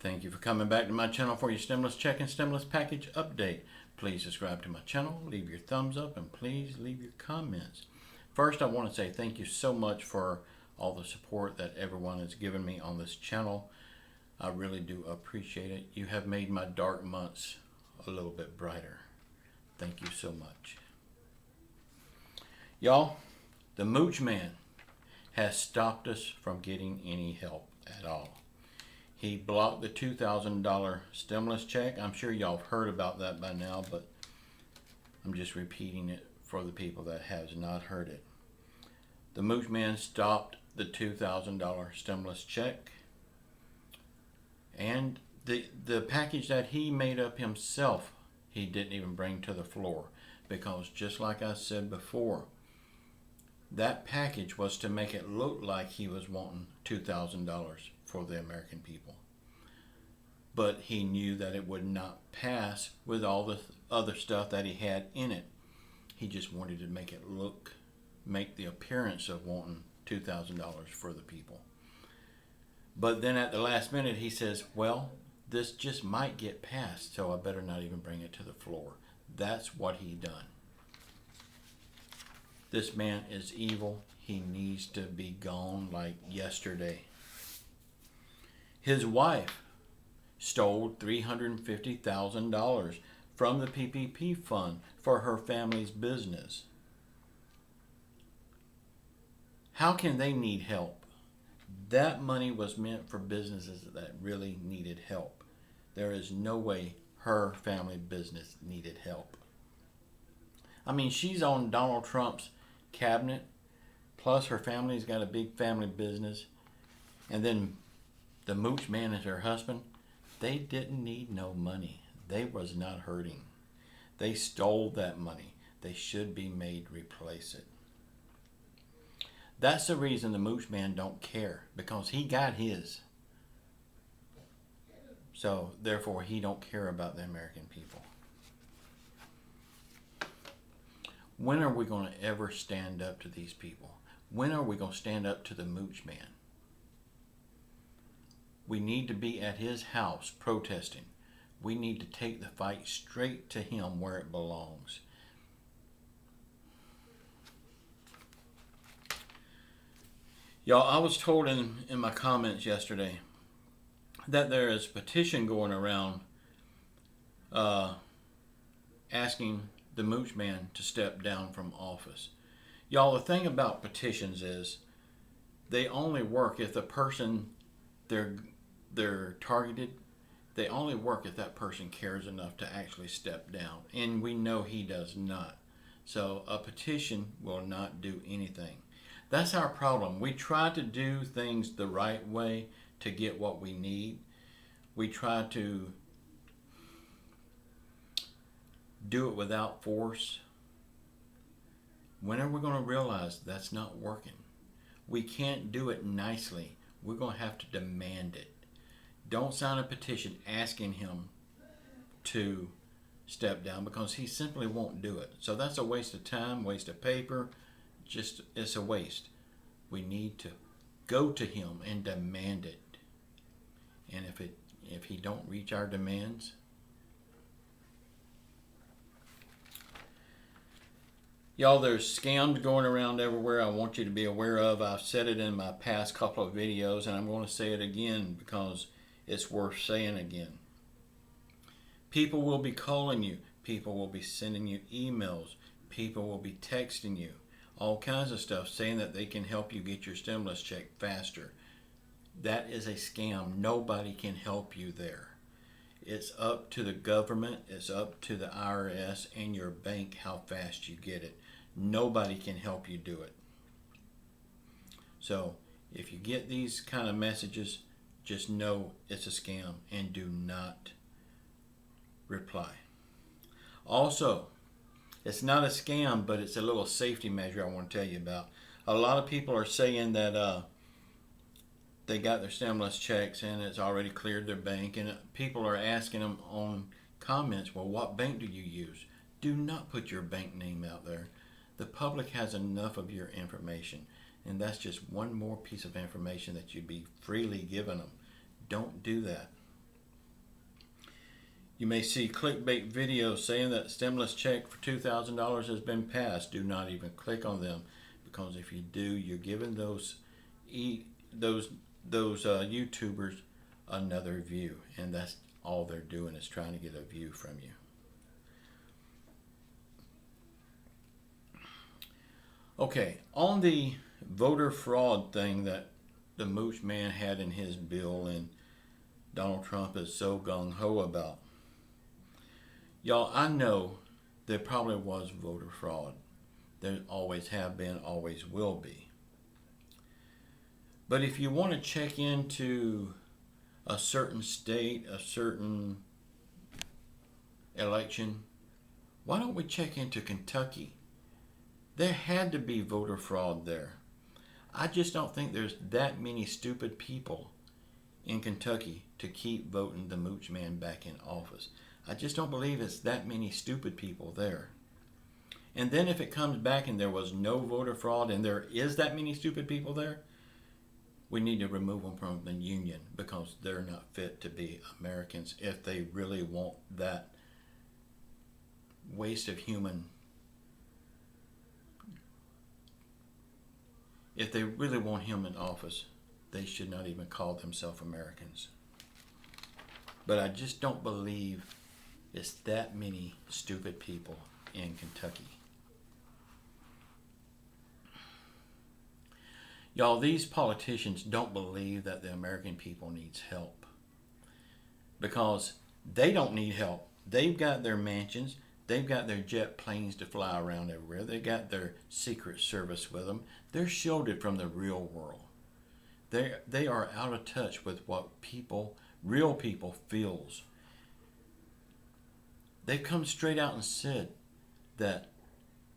Thank you for coming back to my channel for your stimulus check and stimulus package update. Please subscribe to my channel, leave your thumbs up, and please leave your comments. First, I want to say thank you so much for all the support that everyone has given me on this channel. I really do appreciate it. You have made my dark months a little bit brighter. Thank you so much. Y'all, the Mooch Man has stopped us from getting any help at all. He blocked the $2,000 stimulus check. I'm sure y'all have heard about that by now, but I'm just repeating it for the people that has not heard it. The Mooch Man stopped the $2,000 stimulus check, and the package that he made up himself, he didn't even bring to the floor, because just like I said before, that package was to make it look like he was wanting $2,000 for the American people. But he knew that it would not pass with all the other stuff that he had in it. He just wanted to make the appearance of wanting $2,000 for the people. But then at the last minute he says, well, this just might get passed, so I better not even bring it to the floor. That's what he done. This man is evil. He needs to be gone like yesterday. His wife stole $350,000 from the PPP fund for her family's business. How can they need help? That money was meant for businesses that really needed help. There is no way her family business needed help. I mean, she's on Donald Trump's cabinet, plus her family's got a big family business, and then the Mooch Man and her husband, they didn't need no money. They was not hurting. They stole that money. They should be made replace it. That's the reason the Mooch Man don't care, because he got his. So therefore he don't care about the American people. When are we going to ever stand up to these people? When are we going to stand up to the Mooch Man? We need to be at his house protesting. We need to take the fight straight to him where it belongs. Y'all, I was told in my comments yesterday that there is a petition going around asking the Mooch Man to step down from office. Y'all, the thing about petitions is they only work if the person they're targeted, they only work if that person cares enough to actually step down. And we know he does not. So a petition will not do anything. That's our problem. We try to do things the right way to get what we need. We try to do it without force. When are we going to realize that's not working? We can't do it nicely. We're going to have to demand it. Don't sign a petition asking him to step down, because he simply won't do it. So that's a waste of time, waste of paper. It's a waste. We need to go to him and demand it. And if he don't reach our demands, y'all, there's scams going around everywhere I want you to be aware of. I've said it in my past couple of videos, and I'm going to say it again because it's worth saying again. People will be calling you. People will be sending you emails. People will be texting you. All kinds of stuff saying that they can help you get your stimulus check faster. That is a scam. Nobody can help you there. It's up to the government, it's up to the IRS and your bank how fast you get it. Nobody can help you do it. So if you get these kind of messages, just know it's a scam and do not reply. Also, it's not a scam, but it's a little safety measure I want to tell you about. A lot of people are saying that they got their stimulus checks and it's already cleared their bank, and people are asking them on comments, well, what bank do you use? Do not put your bank name out there. The public has enough of your information, and that's just one more piece of information that you'd be freely giving them. Don't do that. You may see clickbait videos saying that stimulus check for $2,000 has been passed. Do not even click on them, because if you do, you're giving those YouTubers another view, and that's all they're doing, is trying to get a view from you. Okay, on the voter fraud thing that the Mooch man had in his bill and Donald Trump is so gung-ho about. Y'all, I know there probably was voter fraud. There always have been, always will be. But if you want to check into a certain state, a certain election, why don't we check into Kentucky? There had to be voter fraud there. I just don't think there's that many stupid people in Kentucky to keep voting the Mooch man back in office. I just don't believe it's that many stupid people there. And then if it comes back and there was no voter fraud and there is that many stupid people there, we need to remove them from the union, because they're not fit to be Americans if they really want that waste of human. If they really want him in office, they should not even call themselves Americans. But I just don't believe it's that many stupid people in Kentucky. Y'all, these politicians don't believe that the American people needs help, because they don't need help. They've got their mansions. They've got their jet planes to fly around everywhere. They got their Secret Service with them. They're shielded from the real world. They are out of touch with what real people feels. They've come straight out and said that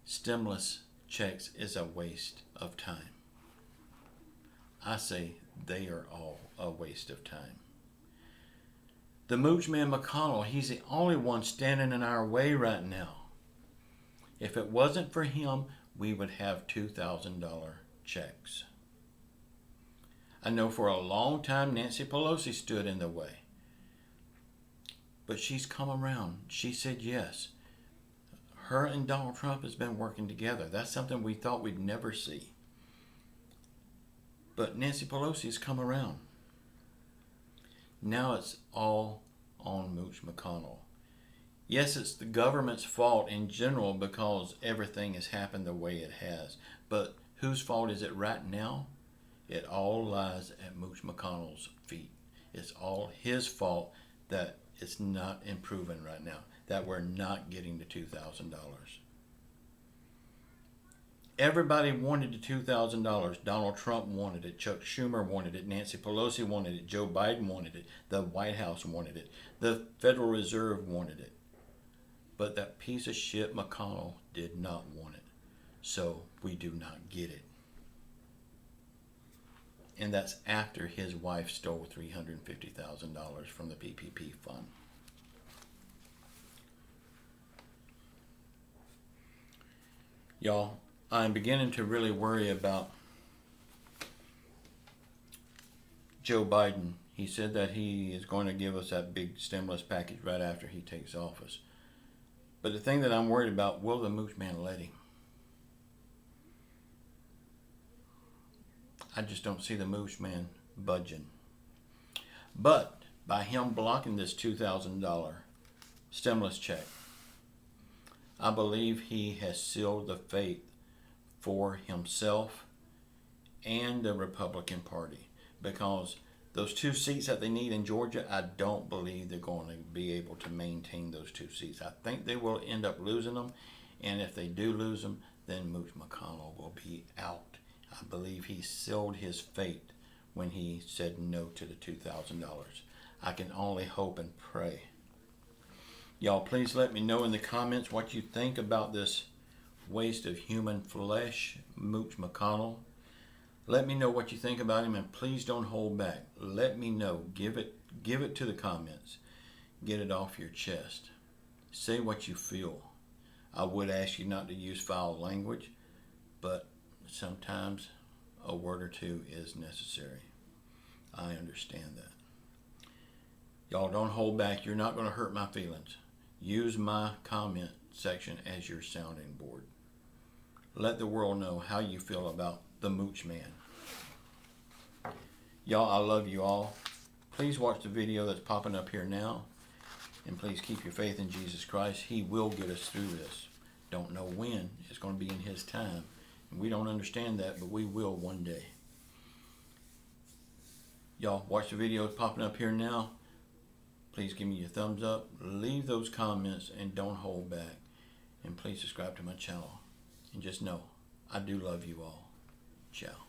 stimulus checks is a waste of time. I say they are all a waste of time. The Mooch man McConnell, he's the only one standing in our way right now. If it wasn't for him, we would have $2,000 checks. I know for a long time Nancy Pelosi stood in the way. But she's come around. She said yes. Her and Donald Trump has been working together. That's something we thought we'd never see. But Nancy Pelosi's come around. Now it's all on Mitch McConnell. Yes, it's the government's fault in general because everything has happened the way it has. But whose fault is it right now? It all lies at Mitch McConnell's feet. It's all his fault that it's not improving right now, that we're not getting the $2,000. Everybody wanted the $2,000. Donald Trump wanted it. Chuck Schumer wanted it. Nancy Pelosi wanted it. Joe Biden wanted it. The White House wanted it. The Federal Reserve wanted it. But that piece of shit McConnell did not want it. So we do not get it. And that's after his wife stole $350,000 from the PPP fund. Y'all, I'm beginning to really worry about Joe Biden. He said that he is going to give us that big stimulus package right after he takes office. But the thing that I'm worried about, will the Mooch man let him? I just don't see the Mooch man budging. But by him blocking this $2,000 stimulus check, I believe he has sealed the fate for himself and the Republican Party, because those 2 seats that they need in Georgia, I don't believe they're going to be able to maintain those 2 seats. I think they will end up losing them, and if they do lose them, then Mitch McConnell will be out. I believe he sealed his fate when he said no to the $2,000. I can only hope and pray. Y'all, please let me know in the comments what you think about this waste of human flesh, Mitch McConnell. Let me know what you think about him, and please don't hold back. Let me know. Give it to the comments. Get it off your chest. Say what you feel. I would ask you not to use foul language, but sometimes a word or two is necessary. I understand that. Y'all don't hold back. You're not going to hurt my feelings. Use my comment section as your sounding board. Let the world know how you feel about the Mooch Man. Y'all, I love you all. Please watch the video that's popping up here now. And please keep your faith in Jesus Christ. He will get us through this. Don't know when. It's going to be in His time. And we don't understand that, but we will one day. Y'all, watch the videos popping up here now. Please give me your thumbs up. Leave those comments and don't hold back. And please subscribe to my channel. And just know, I do love you all. Ciao.